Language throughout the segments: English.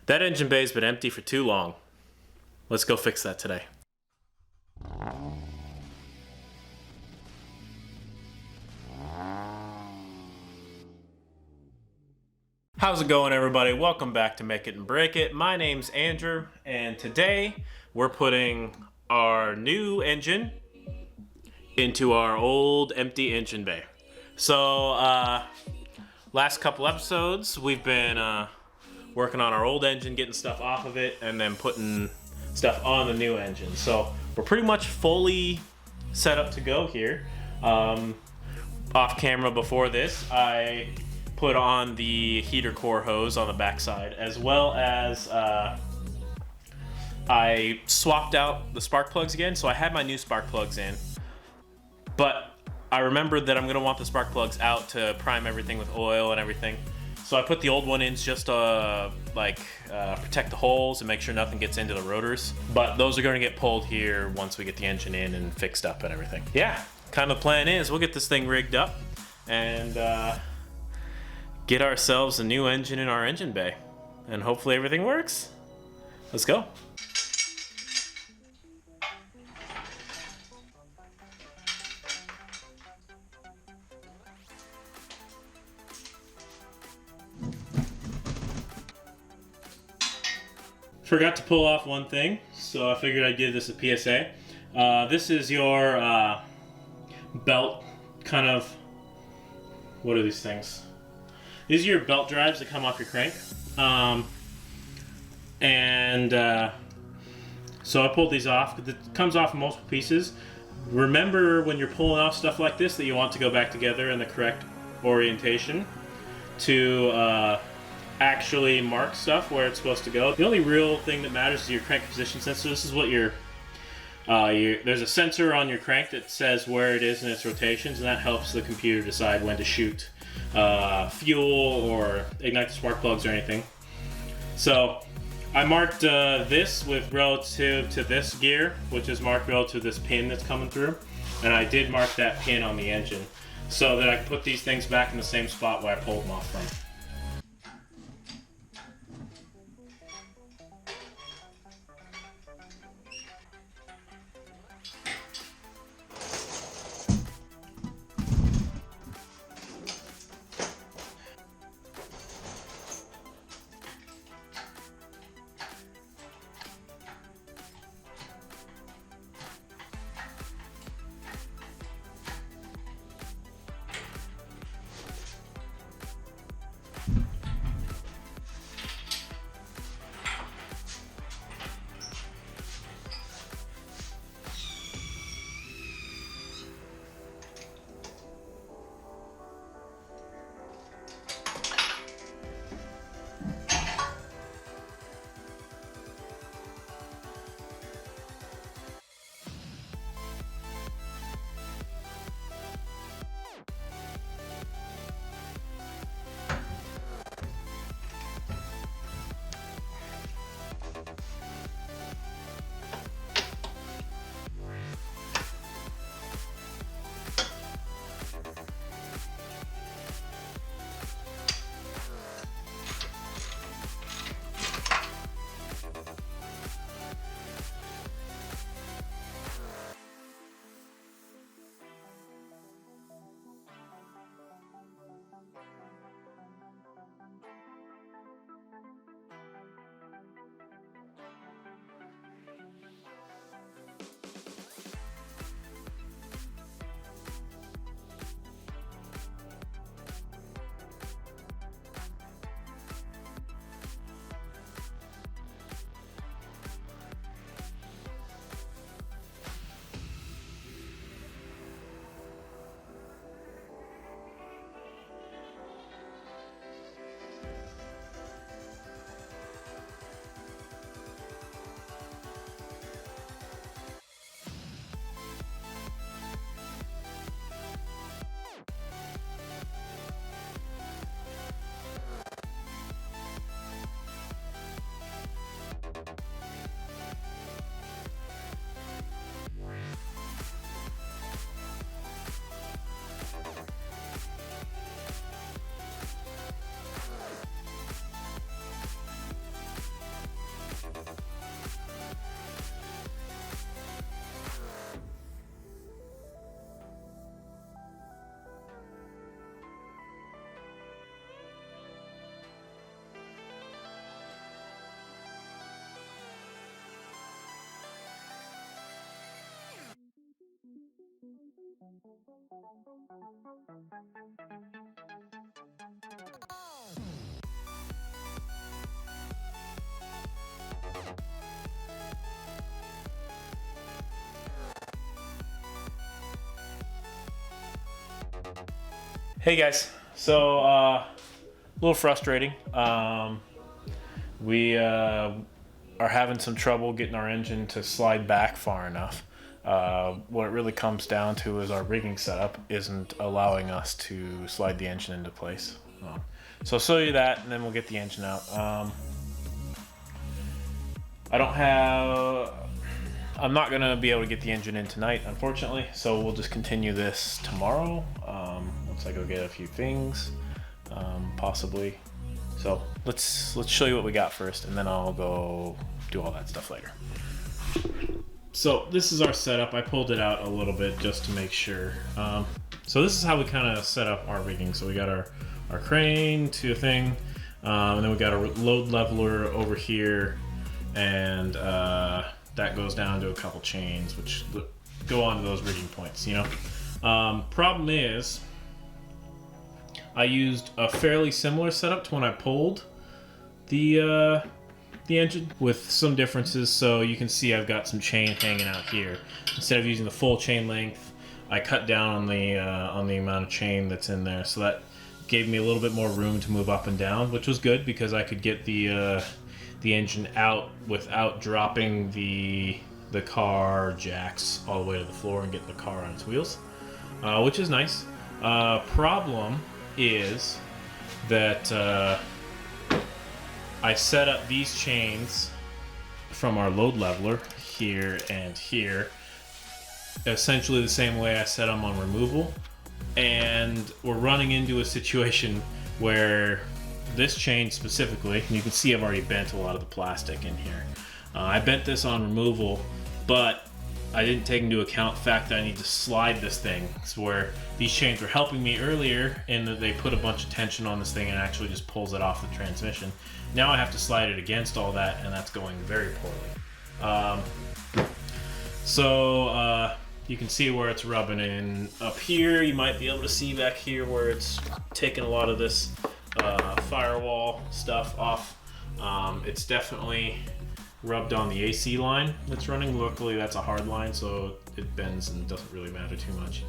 That engine bay's been empty for too long. Let's go fix that today. How's it going, everybody? Welcome back to Make It and Break It. My name's Andrew, and today we're putting our new engine into our old empty engine bay. So, last couple episodes, we've been working on our old engine, getting stuff off of it, and then putting stuff on the new engine. So we're pretty much fully set up to go here. Off camera before this, I put on the heater core hose on the backside, as well as I swapped out the spark plugs again. So I had my new spark plugs in, but I remembered that I'm gonna want the spark plugs out to prime everything with oil and everything. So I put the old one in just to protect the holes and make sure nothing gets into the rotors. But those are gonna get pulled here once we get the engine in and fixed up and everything. Yeah, kind of the plan is we'll get this thing rigged up and get ourselves a new engine in our engine bay. And hopefully everything works. Let's go. Forgot to pull off one thing, so I figured I'd give this a PSA. This is your belt, kind of, what are these things? These are your belt drives that come off your crank. So I pulled these off. It comes off in multiple pieces. Remember when you're pulling off stuff like this that you want to go back together in the correct orientation to actually mark stuff where it's supposed to go. The only real thing that matters is your crank position sensor. This is what there's a sensor on your crank that says where it is in its rotations, and that helps the computer decide when to shoot fuel or ignite the spark plugs or anything. So I marked this with relative to this gear, which is marked relative to this pin that's coming through, and I did mark that pin on the engine so that I can put these things back in the same spot where I pulled them off from. Hey guys, so a little frustrating. We are having some trouble getting our engine to slide back far enough. What it really comes down to is our rigging setup isn't allowing us to slide the engine into place. So I'll show you that and then we'll get the engine out. I'm not gonna be able to get the engine in tonight, unfortunately, so we'll just continue this tomorrow. Once I go get a few things, possibly. So let's show you what we got first, and then I'll go do all that stuff later. So this is our setup. I pulled it out a little bit just to make sure. So this is how we kind of set up our rigging. So we got our crane to a thing, and then we got a load leveler over here, and that goes down to a couple chains, which go onto those rigging points, you know. Problem is, I used a fairly similar setup to when I pulled the engine, with some differences. So you can see I've got some chain hanging out here. Instead of using the full chain length, I cut down on the amount of chain that's in there. So that gave me a little bit more room to move up and down, which was good because I could get the engine out without dropping the car jacks all the way to the floor and get the car on its wheels, which is nice. Problem is that I set up these chains from our load leveler here and here essentially the same way I set them on removal, and we're running into a situation where this chain specifically, and you can see I've already bent a lot of the plastic in here. I bent this on removal, but I didn't take into account the fact that I need to slide this thing. It's where these chains were helping me earlier in that they put a bunch of tension on this thing and it actually just pulls it off the transmission. Now I have to slide it against all that, and that's going very poorly. You can see where it's rubbing in up here. You might be able to see back here where it's taking a lot of this firewall stuff off. It's definitely rubbed on the AC line that's running. Luckily that's a hard line, so it bends and doesn't really matter too much.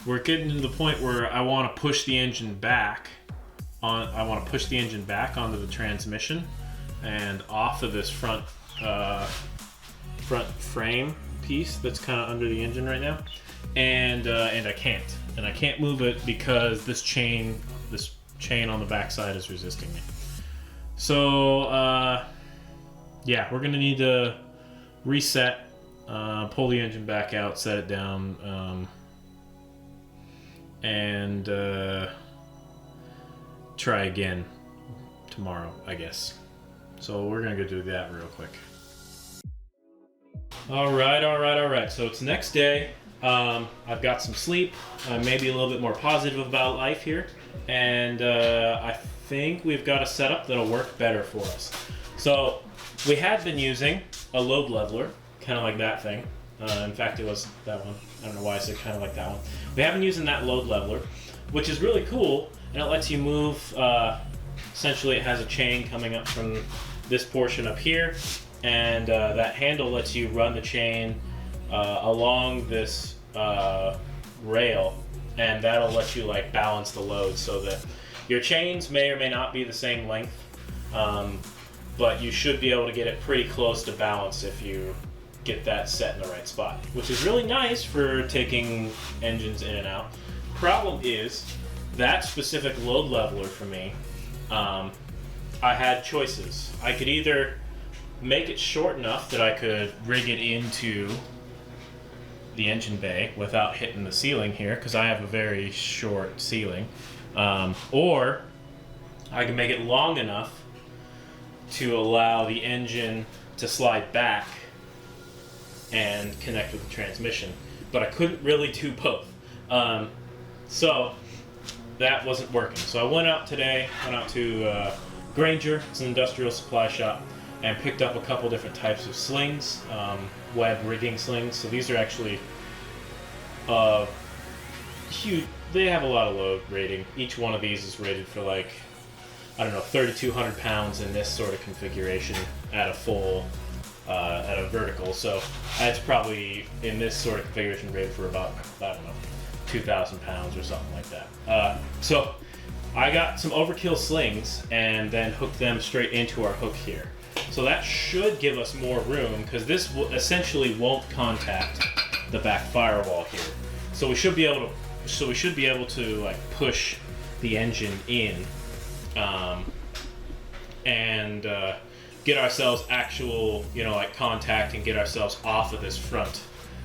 We're getting to the point where I want to push the engine back onto the transmission and off of this front frame piece that's kind of under the engine right now, and I can't move it because this chain on the backside is resisting me. So yeah, we're gonna need to reset, pull the engine back out, set it down, and try again tomorrow, I guess. So we're gonna go do that real quick. All right. So it's the next day. I've got some sleep. Maybe a little bit more positive about life here, and I think we've got a setup that'll work better for us. So we had been using a load leveler, kind of like that thing. In fact, it was that one. I don't know why I said kind of like that one. We have been using that load leveler, which is really cool, and it lets you move. Essentially, it has a chain coming up from this portion up here, and that handle lets you run the chain along this rail, and that'll let you like balance the load so that your chains may or may not be the same length, but you should be able to get it pretty close to balance if you get that set in the right spot, which is really nice for taking engines in and out. Problem is, that specific load leveler for me, I had choices. I could either make it short enough that I could rig it into the engine bay without hitting the ceiling here, because I have a very short ceiling, or I can make it long enough to allow the engine to slide back and connect with the transmission, but I couldn't really do both. So that wasn't working. So I went out to Granger, it's an industrial supply shop, and picked up a couple different types of slings, web rigging slings. So these are actually huge. They have a lot of load rating. Each one of these is rated for like, I don't know, 3,200 pounds in this sort of configuration at a full, at a vertical. So that's probably in this sort of configuration rated for about, I don't know, 2,000 pounds or something like that. So I got some overkill slings and then hooked them straight into our hook here. So that should give us more room, because this essentially won't contact the back firewall here. So we should be able to like push the engine in and get ourselves actual, you know, like contact, and get ourselves off of this front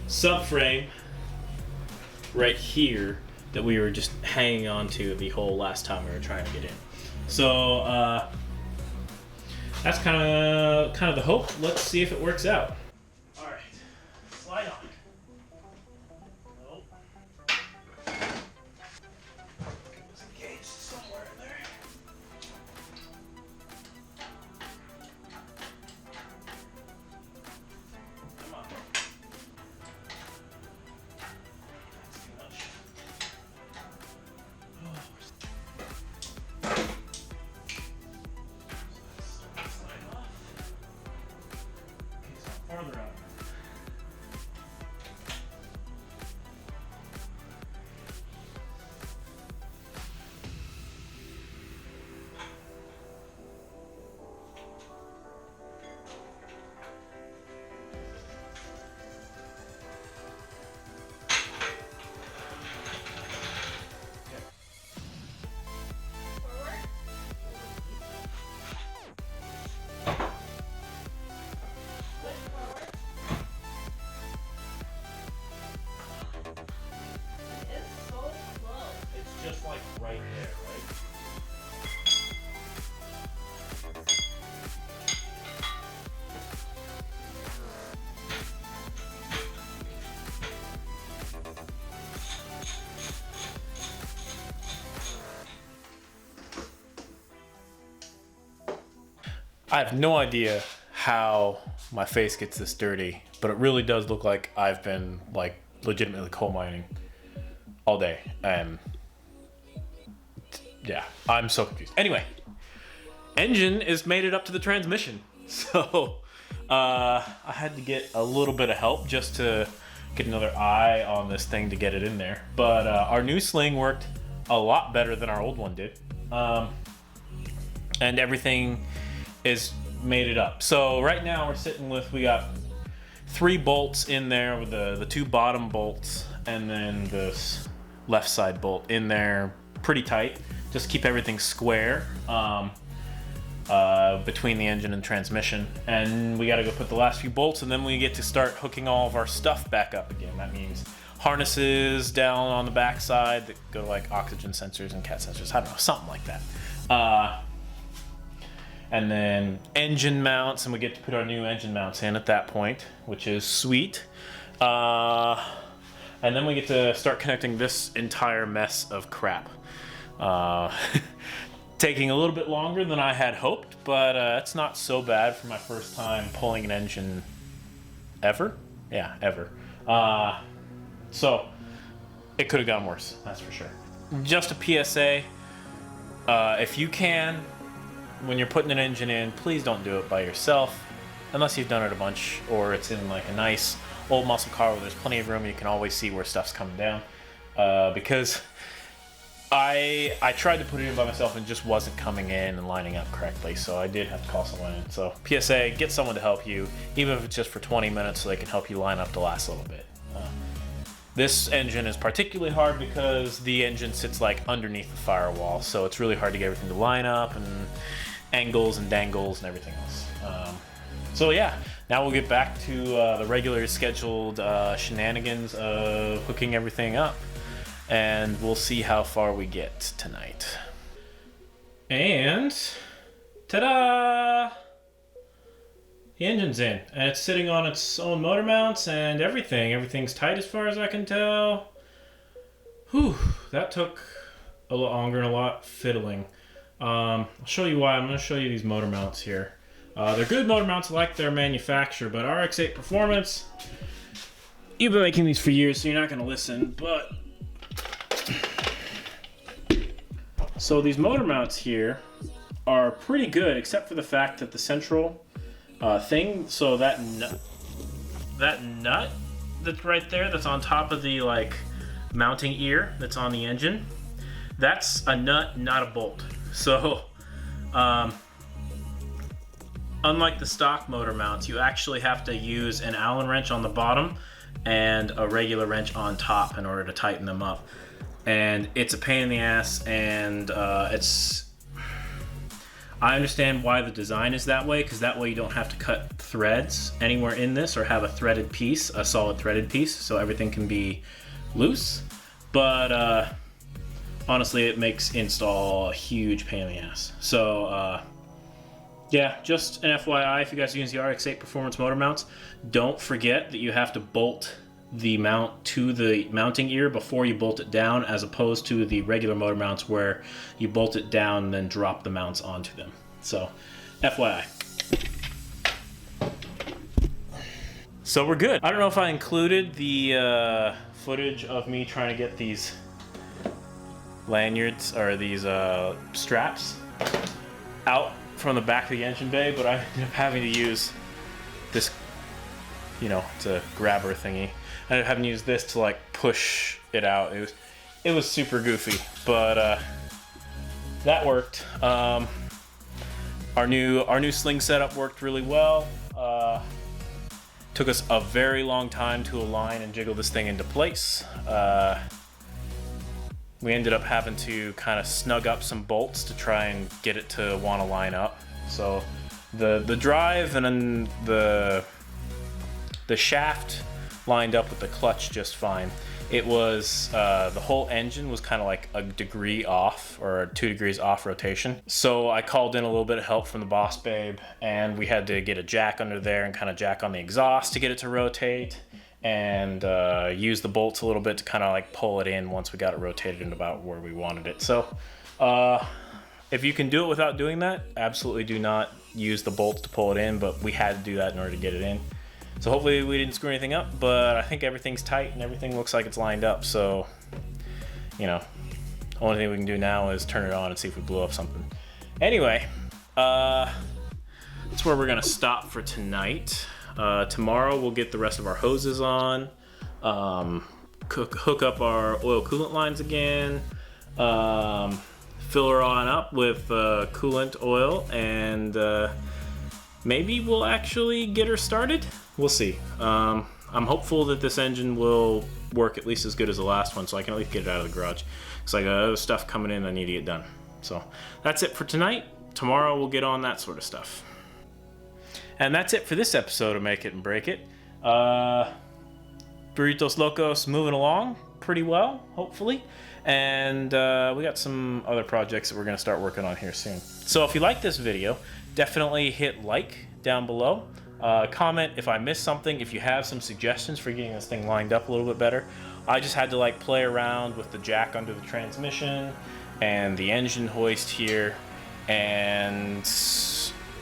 subframe right here that we were just hanging on to the whole last time we were trying to get in. So that's kind of the hope. Let's see if it works out. All right, slide on. Nope. There's a gauge somewhere in there. Come on. That's too much. Farther out. Just like right there, right? I have no idea how my face gets this dirty, but it really does look like I've been like legitimately coal mining all day. Yeah, I'm so confused. Anyway, engine is made it up to the transmission. So I had to get a little bit of help just to get another eye on this thing to get it in there. But our new sling worked a lot better than our old one did. And everything is made it up. So right now we're sitting with, we got 3 bolts in there with the 2 bottom bolts, and then this left side bolt in there pretty tight. Just keep everything square between the engine and transmission. And we gotta go put the last few bolts, and then we get to start hooking all of our stuff back up again. That means harnesses down on the back side that go to like oxygen sensors and cat sensors. I don't know, something like that. And then engine mounts, and we get to put our new engine mounts in at that point, which is sweet. And then we get to start connecting this entire mess of crap. Taking a little bit longer than I had hoped, but it's not so bad for my first time pulling an engine ever. Yeah, ever. So it could have gone worse, that's for sure. Just a PSA, if you can, when you're putting an engine in, please don't do it by yourself, unless you've done it a bunch, or it's in like a nice old muscle car where there's plenty of room, you can always see where stuff's coming down. Because I tried to put it in by myself and just wasn't coming in and lining up correctly, so I did have to call someone in. So PSA, get someone to help you, even if it's just for 20 minutes, so they can help you line up the last little bit. This engine is particularly hard because the engine sits like underneath the firewall, so it's really hard to get everything to line up, and angles and dangles and everything else. So yeah, now we'll get back to the regular scheduled shenanigans of hooking everything up, and we'll see how far we get tonight. And ta-da! The engine's in, and it's sitting on its own motor mounts and everything. Everything's tight as far as I can tell. Whew, that took a lot longer and a lot fiddling. I'll show you why. I'm going to show you these motor mounts here. They're good motor mounts, like their manufacturer, but RX8 Performance, you've been making these for years, so you're not going to listen, but... So these motor mounts here are pretty good, except for the fact that the central thing, so that nut that's right there, that's on top of the like mounting ear that's on the engine, that's a nut, not a bolt. So unlike the stock motor mounts, you actually have to use an Allen wrench on the bottom and a regular wrench on top in order to tighten them up. And it's a pain in the ass, and I understand why the design is that way, because that way you don't have to cut threads anywhere in this or have a threaded piece, a solid threaded piece, so everything can be loose. But honestly, it makes install a huge pain in the ass. So yeah, just an FYI, if you guys use the RX8 Performance motor mounts, don't forget that you have to bolt the mount to the mounting ear before you bolt it down, as opposed to the regular motor mounts where you bolt it down and then drop the mounts onto them. So, FYI. So we're good. I don't know if I included the footage of me trying to get these lanyards, or these straps, out from the back of the engine bay, but I ended up having to use this, you know, it's a grabber thingy. I ended up having to use this to like push it out. It was super goofy, but that worked. Our new sling setup worked really well. Took us a very long time to align and jiggle this thing into place. We ended up having to kind of snug up some bolts to try and get it to want to line up. So the drive and then the shaft lined up with the clutch just fine. It was the whole engine was kind of like a degree off, or 2 degrees off rotation. So I called in a little bit of help from the boss babe, and we had to get a jack under there and kind of jack on the exhaust to get it to rotate, and use the bolts a little bit to kind of like pull it in once we got it rotated in about where we wanted it. So if you can do it without doing that, absolutely do not use the bolts to pull it in, but we had to do that in order to get it in. So hopefully we didn't screw anything up, but I think everything's tight and everything looks like it's lined up. So, you know, the only thing we can do now is turn it on and see if we blew up something. Anyway, that's where we're gonna stop for tonight. Tomorrow we'll get the rest of our hoses on, hook up our oil coolant lines again, fill her on up with coolant oil, and maybe we'll actually get her started. We'll see. I'm hopeful that this engine will work at least as good as the last one, so I can at least get it out of the garage, because I got other stuff coming in I need to get done. So that's it for tonight. Tomorrow we'll get on that sort of stuff. And that's it for this episode of Make It and Break It. Doritos Locos moving along pretty well, hopefully. And we got some other projects that we're going to start working on here soon. So if you like this video, definitely hit like down below. Comment if I missed something, if you have some suggestions for getting this thing lined up a little bit better. I just had to like play around with the jack under the transmission and the engine hoist here and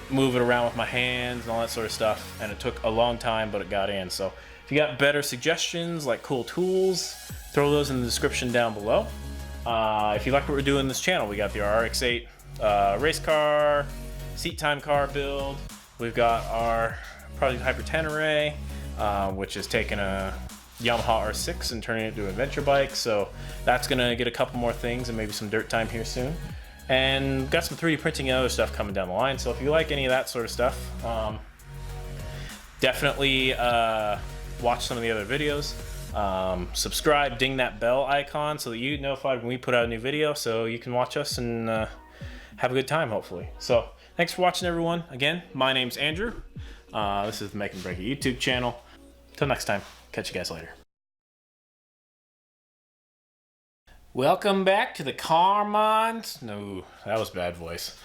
move it around with my hands and all that sort of stuff, and it took a long time, but it got in. So if you got better suggestions, like cool tools, throw those in the description down below. If you like what we're doing in this channel, we got the RX8 race car, seat time car build. We've got our Project Hyper 10 array, which is taking a Yamaha R6 and turning it into an adventure bike. So that's gonna get a couple more things and maybe some dirt time here soon. And got some 3D printing and other stuff coming down the line. So if you like any of that sort of stuff, definitely watch some of the other videos. Subscribe, ding that bell icon so that you get notified when we put out a new video, so you can watch us and have a good time, hopefully. So thanks for watching, everyone. Again, my name's Andrew. This is the Make and Break It YouTube channel. Till next time, catch you guys later. Welcome back to the Car Minds. No, that was bad voice.